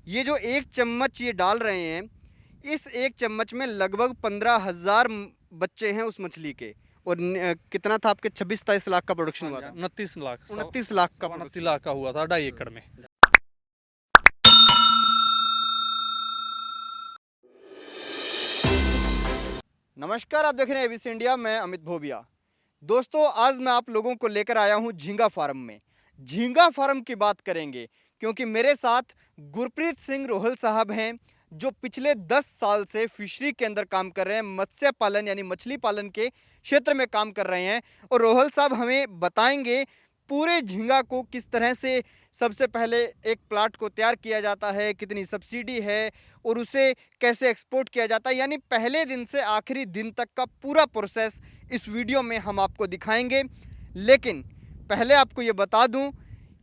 ये जो एक चम्मच ये डाल रहे हैं, इस एक चम्मच में लगभग 15,000 बच्चे हैं उस मछली के। और कितना था आपके 26-27 लाख का प्रोडक्शन हुआ था? 29 लाख 29 लाख का 29 लाख का हुआ था 2.5 एकड़ में। नमस्कार, आप देख रहे हैं एबीसी इंडिया। मैं अमित भोबिया। दोस्तों, आज मैं आप लोगों को लेकर आया हूं झींगा फार्म में। झींगा फार्म की बात करेंगे क्योंकि मेरे साथ गुरप्रीत सिंह रोहल साहब हैं, जो पिछले 10 साल से फिशरी के अंदर काम कर रहे हैं, मत्स्य पालन यानी मछली पालन के क्षेत्र में काम कर रहे हैं। और रोहल साहब हमें बताएंगे पूरे झींगा को किस तरह से सबसे पहले एक प्लाट को तैयार किया जाता है, कितनी सब्सिडी है और उसे कैसे एक्सपोर्ट किया जाता है, यानी पहले दिन से आखिरी दिन तक का पूरा प्रोसेस इस वीडियो में हम आपको दिखाएंगे। लेकिन पहले आपको ये बता दूं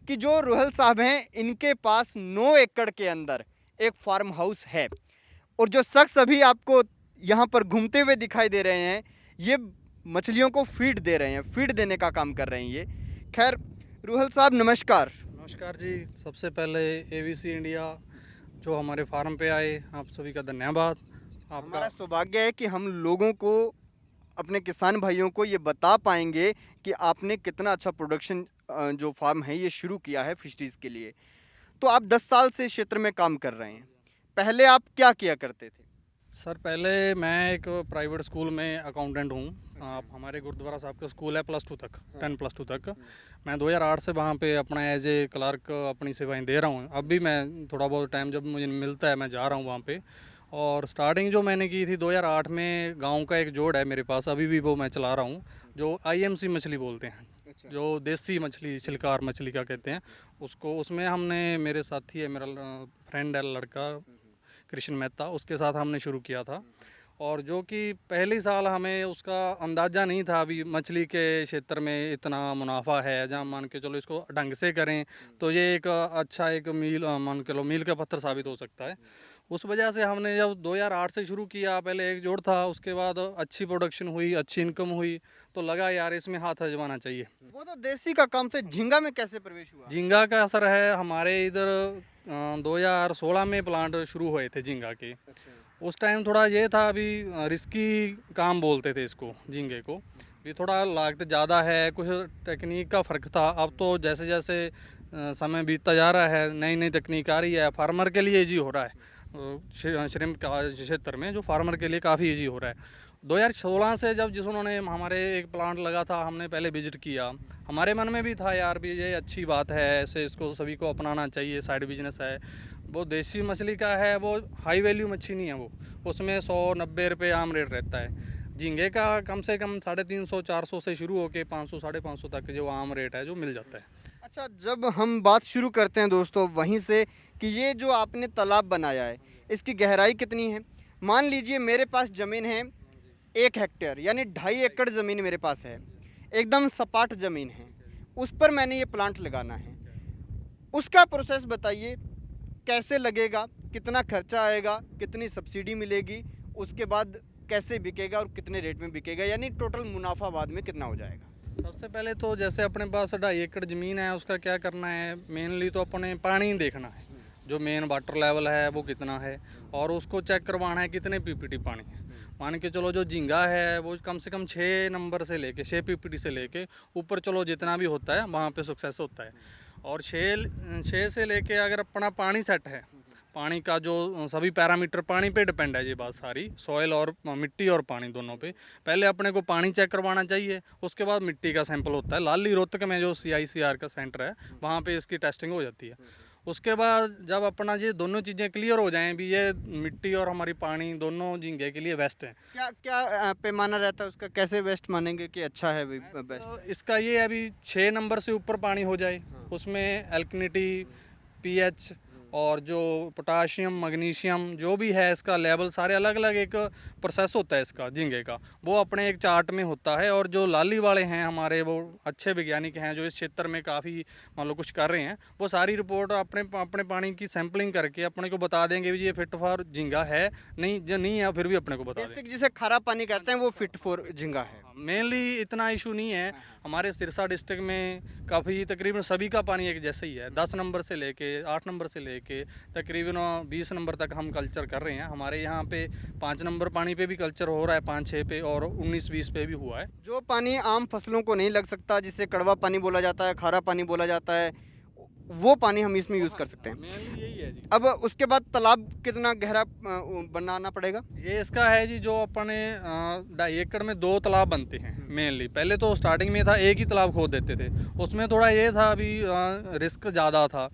कि जो रोहल साहब हैं, इनके पास 9 एकड़ के अंदर एक फार्म हाउस है। और जो शख्स अभी आपको यहाँ पर घूमते हुए दिखाई दे रहे हैं, ये मछलियों को फीड दे रहे हैं, फीड देने का काम कर रहे हैं ये। खैर, रोहल साहब नमस्कार। नमस्कार जी। सबसे पहले एबीसी इंडिया जो हमारे फार्म पे आए, आप सभी का धन्यवाद। हमारा सौभाग्य है कि हम लोगों को, अपने किसान भाइयों को ये बता पाएंगे कि आपने कितना अच्छा प्रोडक्शन जो फार्म है ये शुरू किया है फिशरीज के लिए। तो आप 10 साल से इस क्षेत्र में काम कर रहे हैं, पहले आप क्या किया करते थे? सर, पहले मैं एक प्राइवेट स्कूल में अकाउंटेंट हूँ। आप हमारे गुरुद्वारा साहब का स्कूल है +2 तक, 10+2 तक। मैं 2008 से वहाँ पे अपना एज ए क्लर्क अपनी सेवाएं दे रहा हूँ। अब भी मैं थोड़ा बहुत टाइम जब मुझे मिलता है मैं जा रहा हूँ वहाँ पे। और स्टार्टिंग जो मैंने की थी 2008 में, गांव का एक जोड़ है मेरे पास, अभी भी वो मैं चला रहा हूँ, जो IMC मछली बोलते हैं, जो देसी मछली, छिलकार मछली का कहते हैं उसको। उसमें हमने, मेरे साथी है, मेरा फ्रेंड है लड़का कृष्ण मेहता, उसके साथ हमने शुरू किया था। और जो कि पहले साल हमें उसका अंदाज़ा नहीं था अभी मछली के क्षेत्र में इतना मुनाफा है, जहाँ मान के चलो इसको ढंग से करें तो ये एक अच्छा एक मील, मान के लो मील का पत्थर साबित हो सकता है। उस वजह से हमने जब 2008 से शुरू किया, पहले एक जोड़ था, उसके बाद अच्छी प्रोडक्शन हुई, अच्छी इनकम हुई, तो लगा यार इसमें हाथ आजमाना चाहिए। वो तो देसी का काम से झींगा में कैसे प्रवेश हुआ? झींगा का असर है हमारे इधर 2016 में प्लांट शुरू हुए थे झींगा के। उस टाइम थोड़ा ये था, अभी रिस्की काम बोलते थे इसको, झींगे को भी, थोड़ा लागत ज़्यादा है, कुछ टेक्निक का फ़र्क था। अब तो जैसे जैसे समय बीतता जा रहा है, नई नई तकनीक आ रही है, फार्मर के लिए ईजी हो रहा है। श्रिम्प का क्षेत्र में जो फार्मर के लिए काफ़ी ईजी हो रहा है। 2016 से जब उन्होंने हमारे एक प्लांट लगा था, हमने पहले विजिट किया, हमारे मन में भी था यार भी ये अच्छी बात है, ऐसे इसको सभी को अपनाना चाहिए, साइड बिजनेस है। वो देसी मछली का है, वो हाई वैल्यू मच्छी नहीं है, वो उसमें 100-90 रुपये आम रेट रहता है। झींगे का कम से कम 350-400 से शुरू होकर 500-550 तक जो आम रेट है जो मिल जाता है। अच्छा, जब हम बात शुरू करते हैं दोस्तों वहीं से कि ये जो आपने तालाब बनाया है, इसकी गहराई कितनी है? मान लीजिए मेरे पास ज़मीन है 1 हेक्टेयर, यानी 2.5 एकड़ ज़मीन मेरे पास है, एकदम सपाट ज़मीन है, उस पर मैंने ये प्लांट लगाना है। उसका प्रोसेस बताइए, कैसे लगेगा, कितना खर्चा आएगा, कितनी सब्सिडी मिलेगी, उसके बाद कैसे बिकेगा और कितने रेट में बिकेगा, यानी टोटल मुनाफा बाद में कितना हो जाएगा? सबसे पहले तो जैसे अपने पास 2.5 एकड़ ज़मीन है, उसका क्या करना है, मेनली तो अपने पानी देखना है, जो मेन वाटर लेवल है वो कितना है, और उसको चेक करवाना है कितने PPT पानी है। मान के चलो जो झींगा है वो कम से कम 6 नंबर से लेके 6 PPT से लेके ऊपर चलो जितना भी होता है वहाँ पे सक्सेस होता है। और 6 से लेके अगर अपना पानी सेट है, पानी का जो सभी पैरामीटर पानी पे डिपेंड है, ये बात सारी, सॉइल और मिट्टी और पानी दोनों पे। पहले अपने को पानी चेक करवाना चाहिए, उसके बाद मिट्टी का सैंपल होता है। लाली रोहतक में जो CICR का सेंटर है वहाँ पे इसकी टेस्टिंग हो जाती है। उसके बाद जब अपना ये दोनों चीज़ें क्लियर हो जाएं भी, ये मिट्टी और हमारी पानी दोनों झींगे के लिए बेस्ट है। क्या क्या पैमाना रहता है उसका, कैसे बेस्ट मानेंगे कि अच्छा है बेस्ट? तो इसका ये अभी 6 नंबर से ऊपर पानी हो जाए, उसमें एल्कनिटी, pH और जो पोटाशियम, मैग्नीशियम जो भी है इसका लेवल, सारे अलग अलग एक प्रोसेस होता है इसका झींगे का, वो अपने एक चार्ट में होता है। और जो लाली वाले हैं हमारे, वो अच्छे वैज्ञानिक हैं जो इस क्षेत्र में काफ़ी मान लो कुछ कर रहे हैं, वो सारी रिपोर्ट अपने पानी की सैंपलिंग करके अपने को बता देंगे भी ये फिट फॉर झींगा है, नहीं जो नहीं है फिर भी अपने को बता देंगे। जिसे खारा पानी कहते हैं वो फिट फॉर झींगा है। मेनली इतना इशू नहीं है। हमारे सिरसा डिस्ट्रिक्ट में काफ़ी तकरीबन सभी का पानी एक जैसा ही है। 10 नंबर से लेके 8 नंबर से लेके तकरीबन 20 नंबर तक हम कल्चर कर रहे हैं। हमारे यहाँ पे 5 नंबर पानी पे भी कल्चर हो रहा है, 5-6 पे और 19-20 पे भी हुआ है। जो पानी आम फसलों को नहीं लग सकता, जिसे कड़वा पानी बोला जाता है, खारा पानी बोला जाता है, वो पानी हम इसमें यूज़ कर सकते हैं। मेनली यही है जी। अब उसके बाद तालाब कितना गहरा बनाना पड़ेगा? ये इसका है जी, जो अपने 2.5 एकड़ में 2 तालाब बनते हैं मेनली। पहले तो स्टार्टिंग में था एक ही तालाब खोद देते थे, उसमें थोड़ा ये था अभी रिस्क ज़्यादा था।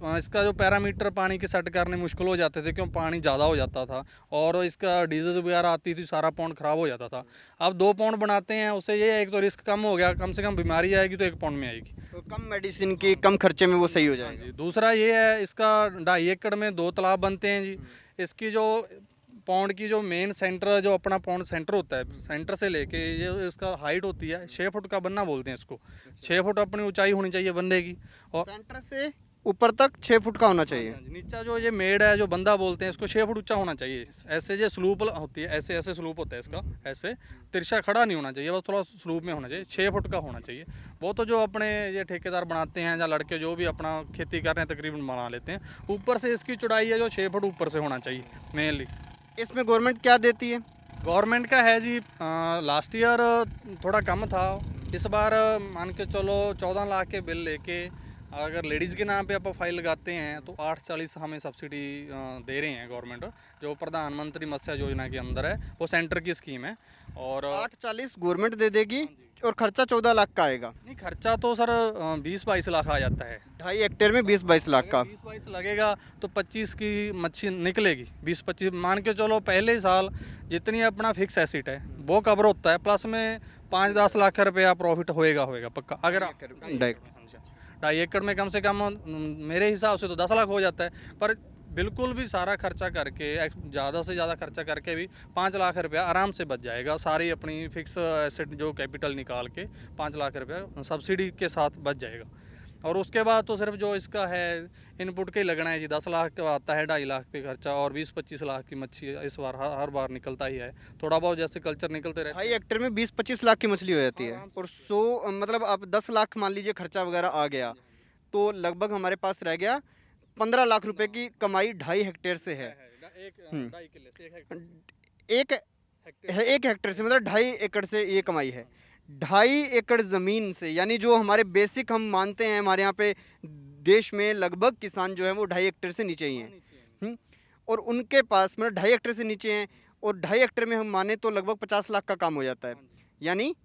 इसका जो पैरामीटर पानी के सेट करने मुश्किल हो जाते थे, क्यों पानी ज़्यादा हो जाता था और इसका डीजल वगैरह आती थी, सारा पौंड ख़राब हो जाता था। अब 2 पौंड बनाते हैं, उससे ये है, एक तो रिस्क कम हो गया, कम से कम बीमारी आएगी तो 1 पौंड में आएगी। तो कम मेडिसिन की, कम खर्चे में वो सही हो हाँ जाएगा। जी। दूसरा ये है, इसका 2.5 एकड़ में 2 तालाब बनते हैं जी। इसकी जो पौंड की जो मेन सेंटर, जो अपना पौंड सेंटर होता है, सेंटर से लेके ये इसका हाइट होती है 6 फुट का बनना बोलते हैं इसको। 6 फुट अपनी ऊंचाई होनी चाहिए बनने की, और सेंटर से ऊपर तक 6 फुट का होना चाहिए। नीचा जो ये मेड है, जो बंदा बोलते हैं, इसको 6 फुट ऊंचा होना चाहिए। ऐसे जो स्लूप होती है, ऐसे ऐसे स्लूप होता है इसका, ऐसे तिरछा खड़ा नहीं होना चाहिए, बस थोड़ा स्लूप में होना चाहिए। 6 फुट का होना चाहिए। वो तो जो अपने ये ठेकेदार बनाते हैं, या लड़के जो भी अपना खेती कर रहे हैं तकरीबन बना लेते हैं। ऊपर से इसकी चौड़ाई है जो 6 फुट ऊपर से होना चाहिए मेनली। इसमें गवर्नमेंट क्या देती है? गवर्नमेंट का है जी, लास्ट ईयर थोड़ा कम था, इस बार मान के चलो 14 लाख के बिल लेके, अगर लेडीज़ के नाम पे आप फाइल लगाते हैं तो 840 हमें सब्सिडी दे रहे हैं गवर्नमेंट, जो प्रधानमंत्री मत्स्य योजना के अंदर है, वो सेंटर की स्कीम है। और 840 गवर्नमेंट दे देगी और खर्चा 14 लाख का आएगा। नहीं, खर्चा तो सर 20-22 लाख आ जाता है। 2.5 हेक्टेयर में 20-22 लाख का। 20-22 लगेगा तो 25 की मच्छी निकलेगी। 20-25 मान के चलो, पहले साल जितनी अपना फिक्स एसिड है वो कवर होता है, प्लस में 5-10 लाख रुपया प्रॉफिट होएगा पक्का। अगर 2.5 एकड़ में कम से कम मेरे हिसाब से तो 10 लाख हो जाता है, पर बिल्कुल भी सारा खर्चा करके, ज़्यादा से ज़्यादा खर्चा करके भी 5 लाख रुपया आराम से बच जाएगा। सारी अपनी फिक्स एसेट जो कैपिटल निकाल के 5 लाख रुपया सब्सिडी के साथ बच जाएगा। और उसके बाद तो सिर्फ जो इसका है इनपुट के ही लगना है जी। 10 लाख का आता है 2.5 लाख पे खर्चा, और 20-25 लाख की मच्छी इस बार हर बार निकलता ही है। थोड़ा बहुत जैसे कल्चर निकलते रहते 2.5 हेक्टेयर में 20-25 लाख की मछली हो जाती है। और 100 मतलब आप 10 लाख मान लीजिए खर्चा वगैरह आ गया, तो लगभग हमारे पास रह गया 15 लाख रुपए की कमाई 2.5 हेक्टेयर से है। एक हेक्टेयर से मतलब 2.5 एकड़ से ये कमाई है। 2.5 एकड़ ज़मीन से, यानी जो हमारे बेसिक हम मानते हैं, हमारे यहाँ पे देश में लगभग किसान जो है वो 2.5 हेक्टेयर से नीचे ही हैं। और उनके पास मतलब 2.5 हेक्टेयर से नीचे हैं, और 2.5 हेक्टेयर में हम माने तो लगभग 50 लाख का काम हो जाता है। यानी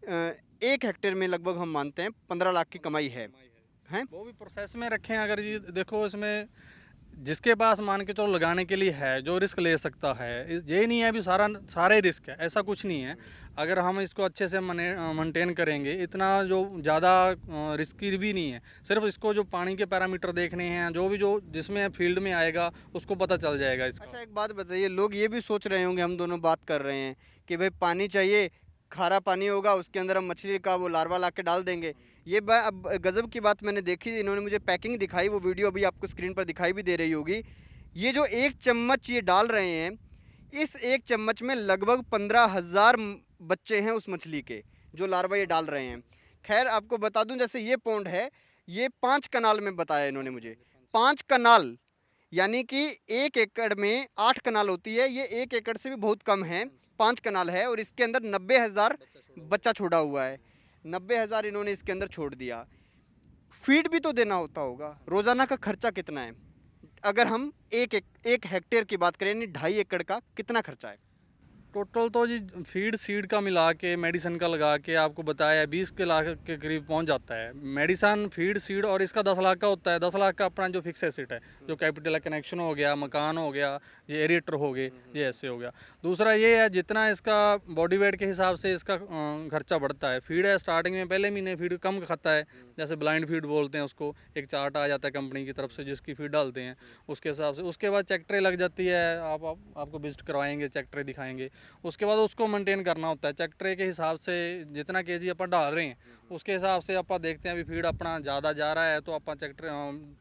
1 हेक्टेयर में लगभग हम मानते हैं 15 लाख की कमाई है। वो भी प्रोसेस में रखें अगर जी। देखो, इसमें जिसके पास मान के चलो लगाने के लिए है, जो रिस्क ले सकता है, ये नहीं है भी सारे रिस्क है, ऐसा कुछ नहीं है। अगर हम इसको अच्छे से मेंटेन करेंगे, इतना जो ज़्यादा रिस्की भी नहीं है। सिर्फ इसको जो पानी के पैरामीटर देखने हैं, जो जिसमें फील्ड में आएगा उसको पता चल जाएगा इसका। अच्छा, एक बात बताइए, लोग ये भी सोच रहे होंगे, हम दोनों बात कर रहे हैं कि भाई पानी चाहिए, खारा पानी होगा, उसके अंदर हम मछली का वो लार्वा ला के डाल देंगे। ये अब गज़ब की बात मैंने देखी, इन्होंने मुझे पैकिंग दिखाई, वो वीडियो अभी आपको स्क्रीन पर दिखाई भी दे रही होगी। ये जो 1 चम्मच ये डाल रहे हैं, इस 1 चम्मच में लगभग 15,000 बच्चे हैं उस मछली के, जो लार्वा ये डाल रहे हैं। खैर, आपको बता दूं, जैसे ये पौंड है, ये 5 कनाल में बताया इन्होंने मुझे। 5 कनाल यानी कि 1 एकड़ में 8 कनाल होती है, ये 1 एकड़ से भी बहुत कम है, 5 कनाल है, और इसके अंदर 90,000 बच्चा छोड़ा हुआ है। 90,000 इन्होंने इसके अंदर छोड़ दिया। फीड भी तो देना होता होगा, रोज़ाना का खर्चा कितना है? अगर हम एक हेक्टेयर की बात करें, यानी 2.5 एकड़ का कितना खर्चा है? टोटल तो जी फीड सीड का मिला के, मेडिसिन का लगा के आपको बताया 20 के लाख के करीब पहुंच जाता है। मेडिसिन, फीड, सीड, और इसका 10 लाख का होता है। 10 लाख का अपना जो फिक्स एसेट है, जो कैपिटल है, कनेक्शन हो गया, मकान हो गया, ये एरिएटर हो गए, ये ऐसे हो गया। दूसरा ये है, जितना इसका बॉडी वेट के हिसाब से इसका खर्चा बढ़ता है। फीड है, स्टार्टिंग में पहले महीने फीड कम खाता है, जैसे ब्लाइंड फीड बोलते हैं उसको, एक चार्ट आ जाता है कंपनी की तरफ से जिसकी फीड डालते हैं, उसके हिसाब से। उसके बाद चेक ट्रे लग जाती है, आपको विजिट करवाएंगे, चेक ट्रे दिखाएंगे। उसके बाद उसको मेंटेन करना होता है। चेक ट्रे के हिसाब से जितना केजी अपन डाल रहे हैं, उसके हिसाब से आप देखते हैं अभी फीड अपना ज़्यादा जा रहा है तो अपन चेक ट्रे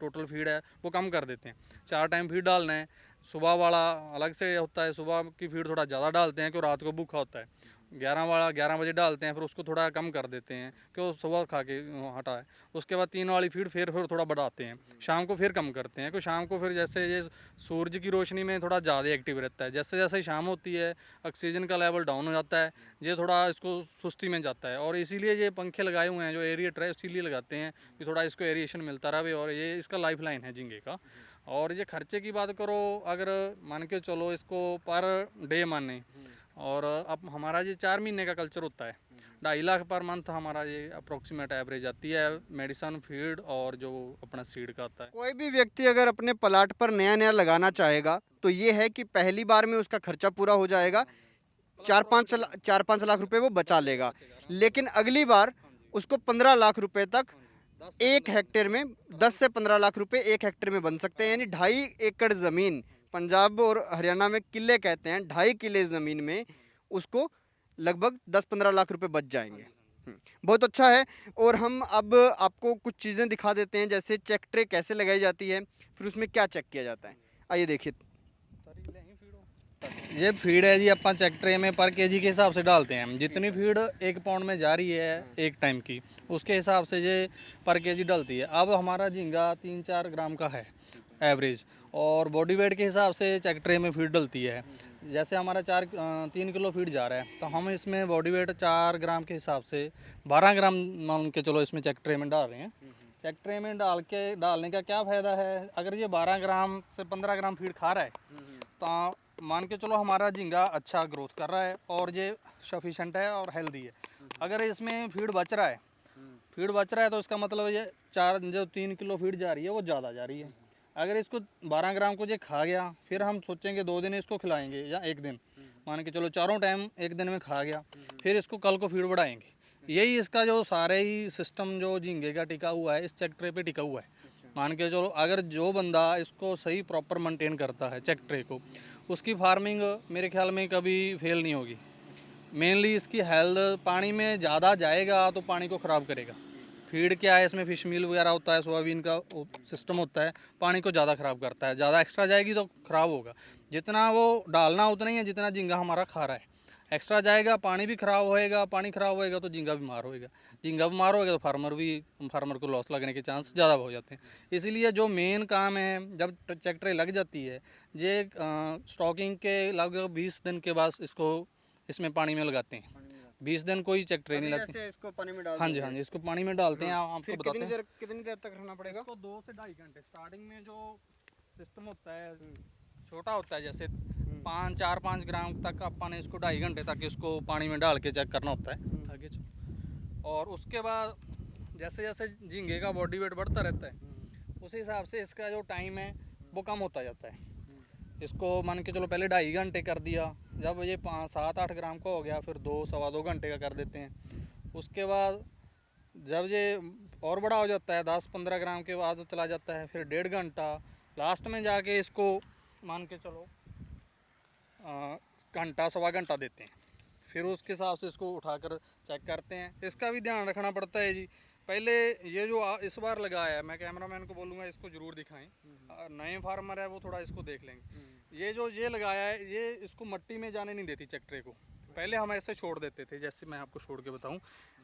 टोटल फीड है वो कम कर देते हैं। 4 टाइम फीड डालना है। सुबह वाला अलग से होता है, सुबह की फीड थोड़ा ज़्यादा डालते हैं क्योंकि रात को भूखा होता है। 11 बजे डालते हैं, फिर उसको थोड़ा कम कर देते हैं कि वो सुबह खा के हटा है। उसके बाद 3 वाली फीड फिर थोड़ा बढ़ाते हैं, शाम को फिर कम करते हैं, क्योंकि शाम को फिर जैसे ये सूरज की रोशनी में थोड़ा ज़्यादा एक्टिव रहता है। जैसे जैसे शाम होती है ऑक्सीजन का लेवल डाउन हो जाता है, ये थोड़ा इसको सुस्ती में जाता है। और इसीलिए ये पंखे लगाए हुए हैं जो एरिएटर है, इसीलिए लगाते हैं कि थोड़ा इसको एरिएशन मिलता रहे, और ये इसका लाइफ लाइन है झींगे का। और ये खर्चे की बात करो, अगर मान के चलो इसको पर डे माने, और अब हमारा ये 4 महीने का कल्चर होता है, 2.5 लाख पर मंथ हमारा ये अप्रोक्सीमेट एवरेज आती है, मेडिसन फीड और जो अपना सीड का आता है। कोई भी व्यक्ति अगर अपने प्लाट पर नया नया लगाना चाहेगा तो ये है कि पहली बार में उसका खर्चा पूरा हो जाएगा, 4-5 लाख रुपए वो बचा लेगा, लेकिन अगली बार उसको 15 लाख रुपए तक 1 हेक्टेयर में 10 से 15 लाख रुपए 1 हेक्टेयर में बन सकते हैं। यानी 2.5 एकड़ ज़मीन, पंजाब और हरियाणा में किले कहते हैं, 2.5 किले ज़मीन में उसको लगभग 10-15 लाख रुपए बच जाएंगे। बहुत अच्छा है। और हम अब आपको कुछ चीज़ें दिखा देते हैं, जैसे चेक ट्रे कैसे लगाई जाती है, फिर उसमें क्या चेक किया जाता है। आइए देखिए। ये फीड है जी, अपन चेक ट्रे में पर केजी के हिसाब से डालते हैं। जितनी फीड 1 पाउंड में जा रही है एक टाइम की, उसके हिसाब से ये पर केजी डलती है। अब हमारा झींगा 3-4 ग्राम का है एवरेज, और बॉडी वेट के हिसाब से चेक ट्रे में फीड डलती है। जैसे हमारा 3 किलो फीड जा रहा है, तो हम इसमें बॉडी वेट 4 ग्राम के हिसाब से 12 ग्राम मान के चलो इसमें चेक ट्रे में डाल रहे हैं। चेक ट्रे में डालने का क्या फ़ायदा है, अगर ये 12 ग्राम से 15 ग्राम फीड खा रहा है तो मान के चलो हमारा झींगा अच्छा ग्रोथ कर रहा है और ये सफिशेंट है और हेल्दी है। अगर इसमें फीड बच रहा है तो इसका मतलब ये 3 किलो फीड जा रही है वो ज़्यादा जा रही है। अगर इसको 12 ग्राम को ये खा गया, फिर हम सोचेंगे 2 दिन इसको खिलाएंगे या 1 दिन, मान के चलो चारों टाइम 1 दिन में खा गया, फिर इसको कल को फीड बढ़ाएंगे। यही इसका जो सारे ही सिस्टम जो झींगे का टिका हुआ है, इस चेक ट्रे पे टिका हुआ है। मान के चलो अगर जो बंदा इसको सही प्रॉपर मेंटेन करता है चेक ट्रे को, उसकी फार्मिंग मेरे ख्याल में कभी फेल नहीं होगी। मेनली इसकी हेल्थ, पानी में ज़्यादा जाएगा तो पानी को ख़राब करेगा। फीड क्या है, इसमें फिश मील वगैरह होता है, सोयाबीन का सिस्टम होता है, पानी को ज़्यादा ख़राब करता है। ज़्यादा एक्स्ट्रा जाएगी तो ख़राब होगा। जितना वो डालना उतना ही है जितना झींगा हमारा खा रहा है। एक्स्ट्रा जाएगा, पानी भी ख़राब होएगा, पानी ख़राब होएगा तो झींगा बीमार होएगा, झींगा बीमार होएगा तो फार्मर को लॉस लगने के चांस ज़्यादा हो जाते हैं। इसीलिए जो मेन काम है, जब चेक ट्रे लग जाती है, ये स्टॉकिंग के लगभग 20 दिन के बाद इसमें पानी में लगाते हैं। 20 दिन कोई चेक ट्रे नहीं लगती। इसको पानी में डाल हाँ जी, इसको पानी में डालते हैं। आपको बताते हैं कितनी देर तक रखना पड़ेगा। इसको 2 से 2.5 घंटे। स्टार्टिंग में जो सिस्टम होता है छोटा होता है, जैसे 4-5 ग्राम तक अपन ने इसको 2.5 घंटे तक इसको पानी में डाल के चेक करना होता है आगे चलो। और उसके बाद जैसे जैसे झींगे का बॉडी वेट बढ़ता रहता है, उसी हिसाब से इसका जो टाइम है वो कम होता जाता है। इसको मान के चलो पहले 2.5 घंटे कर दिया, जब ये 7-8 ग्राम का हो गया फिर 2-2.25 घंटे का कर देते हैं। उसके बाद जब ये और बड़ा हो जाता है 10-15 ग्राम के बाद चला जाता है, फिर 1.5 घंटा, लास्ट में जाके इसको मान के चलो घंटा 1.25 घंटा देते हैं। फिर उसके हिसाब से इसको उठाकर चेक करते हैं। इसका भी ध्यान रखना पड़ता है जी। पहले ये जो इस बार लगाया है, मैं कैमरामैन को बोलूँगा इसको ज़रूर दिखाएं, नए फार्मर है वो थोड़ा इसको देख लेंगे। ये लगाया है, ये इसको मिट्टी में जाने नहीं देती चेक ट्रे को। पहले हम ऐसे छोड़ देते थे, जैसे मैं आपको छोड़ के बताऊं,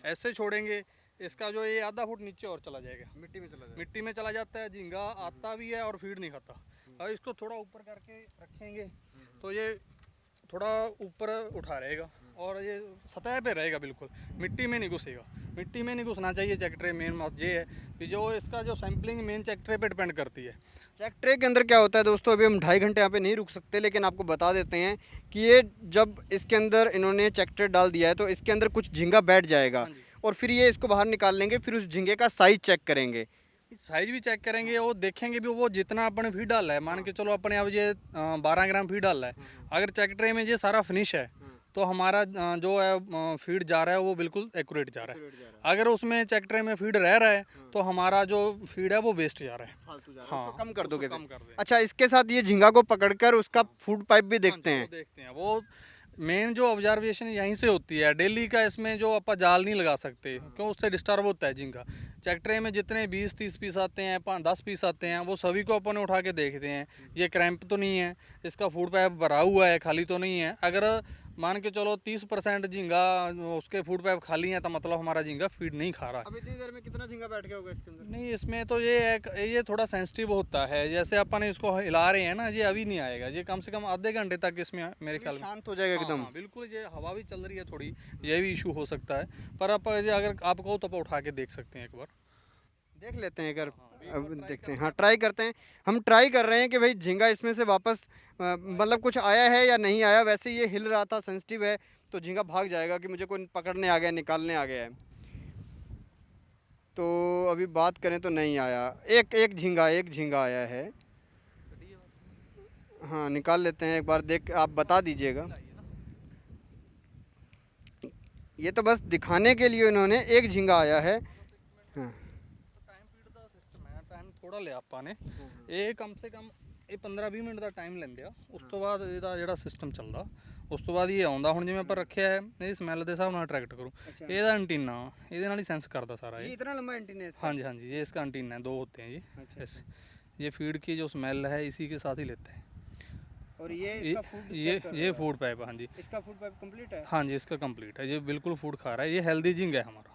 ऐसे छोड़ेंगे इसका जो ये आधा फुट नीचे और चला जाएगा, मिट्टी में चला जाता है। झींगा आता भी है और फीड नहीं खाता। और इसको थोड़ा ऊपर करके रखेंगे तो ये थोड़ा ऊपर उठा रहेगा और ये सतह पे रहेगा, बिल्कुल मिट्टी में नहीं घुसेगा। मिट्टी में नहीं घुसना चाहिए चेक ट्रे। मेन बात ये है कि जो इसका जो सैम्पलिंग मेन चेक ट्रे पे डिपेंड करती है। चेक ट्रे के अंदर क्या होता है दोस्तों, अभी हम 2.5 घंटे यहाँ पे नहीं रुक सकते, लेकिन आपको बता देते हैं कि ये जब इसके अंदर इन्होंने चेक ट्रे डाल दिया है तो इसके अंदर कुछ झींगा बैठ जाएगा और फिर ये इसको बाहर निकाल लेंगे। फिर उस झींगे का साइज चेक करेंगे, साइज भी चेक करेंगे और देखेंगे भी वो जितना अपने फीड डाला है। मान के चलो अपने अब ये 12 ग्राम फीड डाला है, अगर चेक ट्रे में ये सारा फिनिश है तो हमारा जो है फीड जा रहा है वो बिल्कुल एक्यूरेट जा रहा है। अगर उसमें चेक ट्रे में फीड रह रहा है तो हमारा जो फीड है वो वेस्ट जा रहा है, फालतू जा रहा है, हाँ, उसको कम कर दोगे। कम कर दें। अच्छा, इसके साथ ये झींगा को पकड़कर उसका फूड पाइप भी देखते हैं। वो मेन जो ऑब्जर्वेशन यहीं से होती है डेली का। इसमें जो अपन जाल नहीं लगा सकते क्यों, उससे डिस्टर्ब होता है झींगा। चेक ट्रे में जितने 20-30 पीस आते हैं, 10 पीस आते हैं, वो सभी को अपन उठा के देखते हैं ये क्रैम्प तो नहीं है, इसका फूड पाइप भरा हुआ है, खाली तो नहीं है। अगर मान के चलो 30% झींगा उसके फूड पाइप खाली है, तो मतलब हमारा झींगा फीड नहीं खा रहा। अब इतनी देर में कितना झींगा बैठ गया होगा इसके अंदर? नहीं, इसमें तो ये थोड़ा सेंसिटिव होता है, जैसे अपन इसको हिला रहे हैं ना, ये अभी नहीं आएगा, ये कम से कम आधे घंटे तक इसमें मेरे ख्याल में शांत हो जाएगा एकदम। हाँ, बिल्कुल। ये हवा भी चल रही है थोड़ी, ये भी इशू हो सकता है, पर आप अगर आप कहो तो आप उठा के देख सकते हैं एक बार। देख लेते हैं अगर अब देखते हैं। हाँ, ट्राई करते हैं। हम ट्राई कर रहे हैं कि भाई झींगा इसमें से वापस मतलब कुछ आया है या नहीं आया। वैसे ये हिल रहा था, सेंसिटिव है, तो झींगा भाग जाएगा कि मुझे कोई पकड़ने आ गया, निकालने आ गया है। तो अभी बात करें तो नहीं आया। एक झींगा आया है। हाँ, निकाल लेते हैं एक बार, देख आप बता दीजिएगा। ये तो बस दिखाने के लिए इन्होंने एक झींगा आया है। हाँ, टाइम थोड़ा लिया आपा ने, ये कम से कम 15-20 ਮਿੰਟ ਦਾ ਟਾਈਮ ਲੈਂਦੇ ਆ। ਉਸ ਤੋਂ ਬਾਅਦ ਇਹਦਾ ਜਿਹੜਾ ਸਿਸਟਮ ਚੱਲਦਾ, ਉਸ ਤੋਂ ਬਾਅਦ ਇਹ ਆਉਂਦਾ। ਹੁਣ ਜਿਵੇਂ ਆਪਾਂ ਰੱਖਿਆ ਹੈ, ਇਹਦੀ ਸਮੈਲ ਦੇ ਹਿਸਾਬ ਨਾਲ ਅਟਰੈਕਟ ਕਰੂ। ਇਹਦਾ ਐਂਟੀਨਾ ਇਹਦੇ ਨਾਲ ਹੀ सेंस करता सारा ये ये। इतना लंबा एंटीना है इसका? हाँ जी, हाँ जी, ये इसका एंटीना है, 2 होते हैं ये। ये फीड की जो स्मेल है इसी के साथ ही लेते हैं। और ये इसका फूड ये फूड पाइप है। हाँ जी, इसका फूड पाइप कंप्लीट है? हाँ जी, इसका कंप्लीट है, ये बिल्कुल फूड खा रहा है। ये हेल्दी जिंग है हमारा।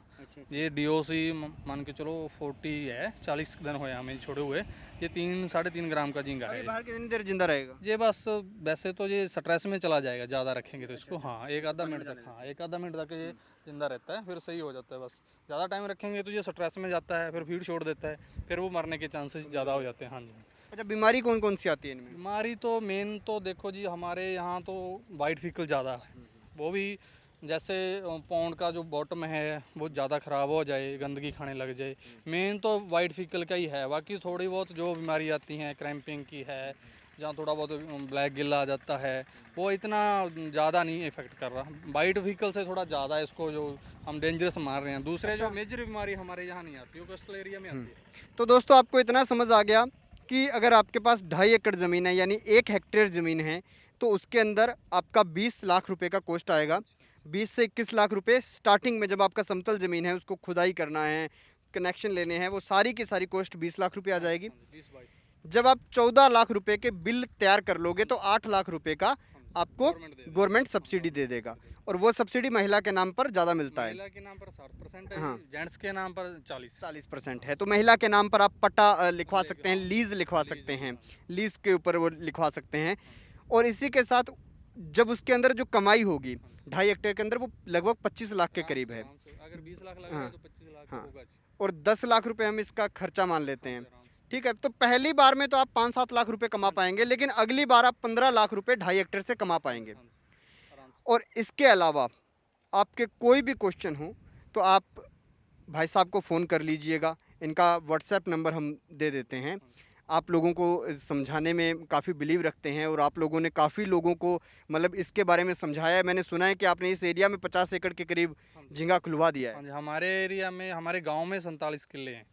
ये डीओसी मान के चलो 40 है, 40 दिन हुए हमें छोड़े हुए। ये 3-3.5 ग्राम का झींगा है। बाहर कितनी देर जिंदा रहेगा? ये बस वैसे तो ये स्ट्रेस में चला जाएगा, ज़्यादा रखेंगे तो इसको। हाँ, एक आधा मिनट तक, हाँ, एक आधा मिनट तक ये जिंदा रहता है, फिर सही हो जाता है। बस ज़्यादा टाइम रखेंगे तो ये स्ट्रेस में जाता है, फिर फीड छोड़ देता है, फिर वो मरने के चांसेस ज़्यादा हो जाते हैं। हाँ जी। अच्छा, बीमारी कौन कौन सी आती है इनमें? बीमारी तो मेन तो देखो जी, हमारे यहाँ तो वाइट फीकल ज़्यादा है। वो भी जैसे पौंड का जो बॉटम है वो ज़्यादा ख़राब हो जाए, गंदगी खाने लग जाए, मेन तो वाइट फीकल का ही है। बाकी थोड़ी बहुत जो बीमारी आती हैं, क्रैम्पिंग की है, जहाँ थोड़ा बहुत ब्लैक गिल आ जाता है, वो इतना ज़्यादा नहीं इफेक्ट कर रहा। वाइट फीकल से थोड़ा ज़्यादा इसको जो हम डेंजरस मार रहे हैं। दूसरे जो मेजर बीमारी हमारे यहाँ नहीं आती, वो कोस्टल एरिया में आती है। तो दोस्तों, आपको इतना समझ आ गया कि अगर आपके पास 2.5 एकड़ ज़मीन है, यानी 1 हेक्टेयर ज़मीन है, तो उसके अंदर आपका 20 लाख रुपए का कॉस्ट आएगा। 20 से 21 लाख रुपए स्टार्टिंग में, जब आपका समतल ज़मीन है, उसको खुदाई करना है, कनेक्शन लेने हैं, वो सारी की सारी कॉस्ट 20 लाख रुपए आ जाएगी। जब आप 14 लाख रुपए के बिल तैयार कर लोगे तो 8 लाख रुपए का आपको गवर्नमेंट सब्सिडी दे देगा। और वो सब्सिडी महिला के नाम पर ज़्यादा मिलता है। महिला के नाम पर 60% है, हाँ। जेंट्स के नाम पर 40% है। तो महिला के नाम पर आप पट्टा लिखवा सकते हैं, लीज लिखवा सकते हैं, लीज के ऊपर वो लिखवा सकते हैं। और इसी के साथ जब उसके अंदर जो कमाई होगी 2.5 हेक्टेयर के अंदर, वो लगभग 25 लाख के करीब है। अगर 20 लाख लगा हाँ। तो 25 लाख हाँ। होगा। और 10 लाख रुपए हम इसका खर्चा मान लेते हैं, ठीक है। तो पहली बार में तो आप 5-7 लाख रुपए कमा पाएंगे, लेकिन अगली बार आप 15 लाख रुपए 2.5 हेक्टेयर से कमा पाएंगे। और इसके अलावा आपके कोई भी क्वेश्चन हो तो आप भाई साहब को फ़ोन कर लीजिएगा। इनका व्हाट्सएप नंबर हम दे देते हैं। आप लोगों को समझाने में काफ़ी बिलीव रखते हैं और आप लोगों ने काफ़ी लोगों को मतलब इसके बारे में समझाया है। मैंने सुना है कि आपने इस एरिया में 50 एकड़ के करीब झींगा खुलवा दिया है। हाँ जी, हमारे एरिया में, हमारे गांव में 47 किले हैं।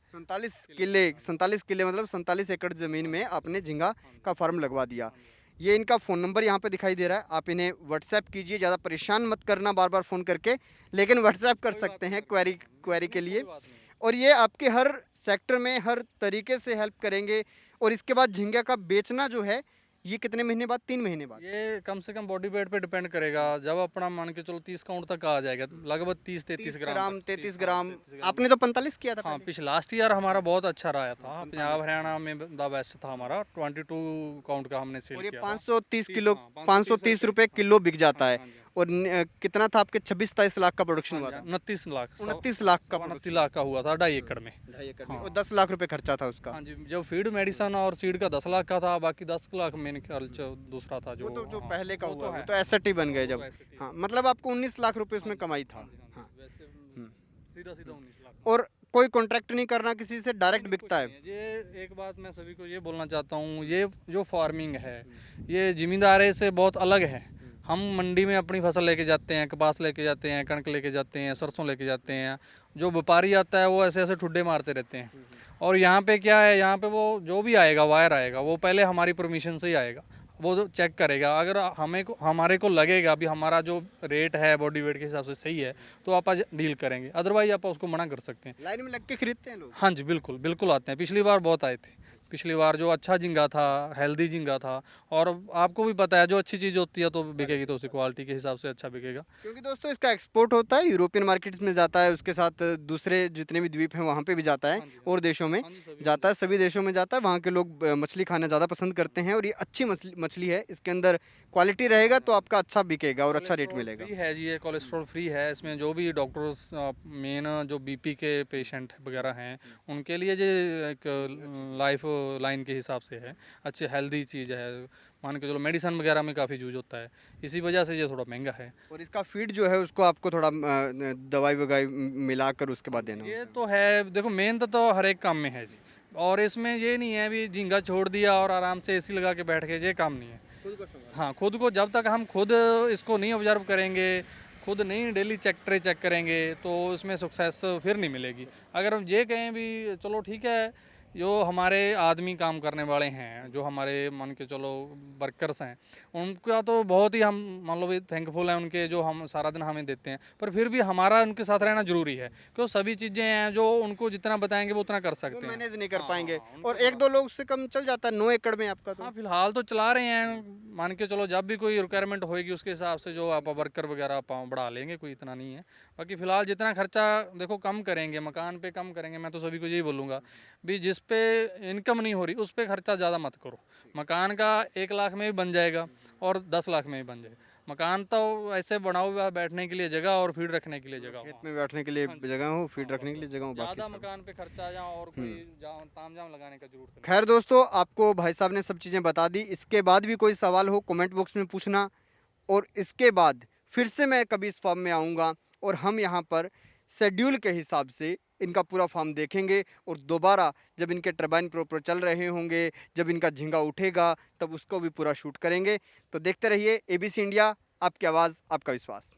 47 किले मतलब 47 एकड़ ज़मीन में आपने झींगा का फार्म लगवा दिया। ये इनका फ़ोन नंबर यहाँ पे दिखाई दे रहा है, आप इन्हें व्हाट्सएप कीजिए। ज़्यादा परेशान मत करना बार बार फ़ोन करके, लेकिन व्हाट्सएप कर सकते हैं क्वेरी के लिए। और ये आपके हर सेक्टर में हर तरीके से हेल्प करेंगे। और इसके बाद झींगा का बेचना जो है, ये कितने महीने बाद? 3 महीने बाद। ये कम से कम बॉडी वेट पे डिपेंड करेगा। जब अपना मान के चलो 30 काउंट तक आ जाएगा, लगभग 30-33 ग्राम, 33 ग्राम। आपने तो 45 किया था हाँ, पहले। पिछले लास्ट ईयर हमारा बहुत अच्छा रहा था। पंजाब हरियाणा में द बेस्ट था हमारा। 22 काउंट का हमने सेल और ये किया 530 किलो, हाँ, 530 रुपए किलो बिक जाता है। हाँ जी। और कितना था आपके? 26-27 लाख का प्रोडक्शन हुआ था। 29 लाख 29 लाख का 29 लाख का हुआ था 2.5 एकड़ में। 2.5 एकड़ में। और 10 लाख रुपए खर्चा था उसका। हाँ जी, जो फीड मेडिसन और सीड का 10 लाख का था, बाकी 10 लाख मेरे ख्याल से दूसरा था जो। वो तो जो हाँ, पहले का वो हुआ, है। वो तो एसेट ही बन गए जब। वो asset ही हाँ, मतलब आपको 19 लाख रुपए उसमें कमाई था। हाँ। वैसे सीधा 19 लाख। और कोई कॉन्ट्रैक्ट नहीं करना किसी से, डायरेक्ट बिकता है। ये एक बात मैं सभी को ये बोलना चाहता हूँ, ये जो फार्मिंग है ये जिम्मेदारी से बहुत अलग है। हम मंडी में अपनी फसल लेके जाते हैं, कपास लेके जाते हैं, कणक लेके जाते हैं, सरसों लेके जाते हैं। जो व्यापारी आता है वो ऐसे ऐसे ठुड्डे मारते रहते हैं। और यहाँ पे क्या है, यहाँ पे वो जो भी आएगा वायर आएगा, वो पहले हमारी परमिशन से ही आएगा। वो तो चेक करेगा, अगर हमारे को लगेगा अभी हमारा जो रेट है बॉडी वेट के हिसाब से सही है, तो आप आज डील करेंगे, अदरवाइज आप उसको मना कर सकते हैं। लाइन में लग के खरीदते हैं लोग। हाँ जी, बिल्कुल बिल्कुल आते हैं। पिछली बार बहुत आए थे। पिछली बार जो अच्छा झींगा था, हेल्दी झींगा था, और आपको भी पता है जो अच्छी चीज़ होती है तो बिकेगी, तो उसी क्वालिटी के हिसाब से अच्छा बिकेगा। क्योंकि दोस्तों इसका एक्सपोर्ट होता है, यूरोपियन मार्केट्स में जाता है, उसके साथ दूसरे जितने भी द्वीप हैं वहाँ पे भी जाता है, हाँ जी, और देशों में हाँ जी, सभी जाता है, सभी देशों में जाता है। वहाँ के लोग मछली खाना ज़्यादा पसंद करते हैं, और ये अच्छी मछली मछली है, इसके अंदर क्वालिटी रहेगा तो आपका अच्छा बिकेगा और अच्छा रेट कोलेस्ट्रॉल मिलेगा। फ्री है जी, ये कोलेस्ट्रॉल फ्री है। इसमें जो भी डॉक्टर्स मेन जो बीपी के पेशेंट वगैरह हैं उनके लिए ये एक लाइफ लाइन के हिसाब से है, अच्छी हेल्दी चीज़ है। मान के चलो मेडिसिन वगैरह में काफ़ी यूज होता है, इसी वजह से ये थोड़ा महंगा है। और इसका फीड जो है उसको आपको थोड़ा दवाई वगैरह मिलाकर उसके बाद देना ये होता तो है, देखो मेन तो हर एक काम में है जी, और इसमें ये नहीं है भी झींगा छोड़ दिया और आराम से एसी लगा के बैठ गए, ये काम नहीं है। है। हाँ, खुद को जब तक हम खुद इसको नहीं ऑब्जर्व करेंगे, खुद नहीं डेली चेक करेंगे, तो इसमें सक्सेस फिर नहीं मिलेगी। अगर हम ये कहें भी चलो ठीक है, जो हमारे आदमी काम करने वाले हैं, जो हमारे मान के चलो वर्कर्स हैं, उनका तो बहुत ही हम मान लो भी थैंकफुल हैं उनके, जो हम सारा दिन हमें देते हैं, पर फिर भी हमारा उनके साथ रहना जरूरी है, क्योंकि सभी चीज़ें हैं जो उनको जितना बताएंगे वो उतना कर सकते हैं। मैनेज नहीं कर हाँ, पाएंगे, हाँ, उनको और एक दो लोग से कम चल जाता है 9 एकड़ में आपका तो। हाँ, फिलहाल तो चला रहे हैं, मान के चलो जब भी कोई रिक्वायरमेंट होएगी उसके हिसाब से जो आप वर्कर वगैरह आप बढ़ा लेंगे, कोई इतना नहीं है। बाकी फिलहाल जितना खर्चा देखो कम करेंगे, मकान पे कम करेंगे, मैं तो सभी को यही बोलूँगा भी जिस पे इनकम नहीं हो रही उस पे खर्चा ज़्यादा मत करो। मकान का 1 लाख में भी बन जाएगा और 10 लाख में भी बन जाएगा। मकान तो ऐसे बनाओ हुआ बैठने के लिए जगह और फीड रखने के लिए जगह हो, खेत में बैठने के लिए हाँ जी। जगह हो, फीड रखने के लिए जगह हो, बाकी ज़्यादा सब। मकान पे खर्चा या और कोई ताम झाम लगाने का जरूरत नहीं। खैर दोस्तों, आपको भाई साहब ने सब चीज़ें बता दी। इसके बाद भी कोई सवाल हो कमेंट बॉक्स में पूछना, और इसके बाद फिर से मैं कभी इस फार्म में आऊँगा और हम यहाँ पर शेड्यूल के हिसाब से इनका पूरा फार्म देखेंगे, और दोबारा जब इनके टरबाइन प्रॉपर चल रहे होंगे, जब इनका झींगा उठेगा, तब उसको भी पूरा शूट करेंगे। तो देखते रहिए ABC इंडिया, आपकी आवाज़, आपका विश्वास।